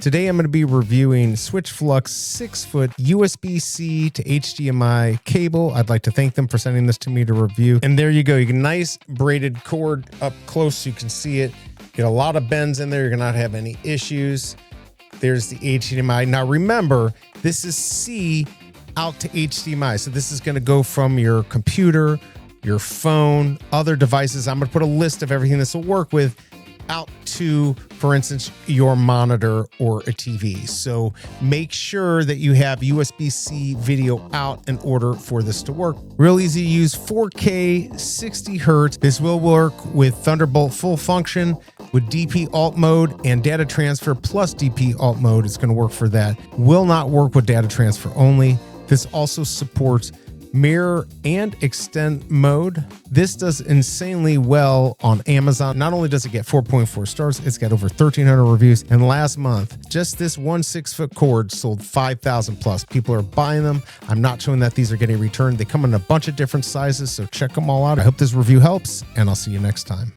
Today I'm going to be reviewing Switchflux 6-foot USB-C to HDMI cable. I'd like to thank them for sending this to me to review. And there you go. You get a nice braided cord up close so you can see it. Get a lot of bends in there. You're going to not have any issues. There's the HDMI. Now remember, this is C out to HDMI. So this is going to go from your computer, your phone, other devices. I'm going to put a list of everything this will work with out to, for instance, your monitor or a TV. So make sure that you have USB-C video out in order for this to work. Real easy to use, 4K, 60 Hertz. This will work with Thunderbolt full function, with DP alt mode and data transfer plus DP alt mode. It's going to work for that. Will not work with data transfer only. This also supports mirror and extend mode. This does insanely well on Amazon. Not only does it get 4.4 stars, it's got over 1,300 reviews. And last month, just this one 6-foot cord sold 5,000 plus. People are buying them. I'm not showing that these are getting returned. They come in a bunch of different sizes, so check them all out. I hope this review helps, and I'll see you next time.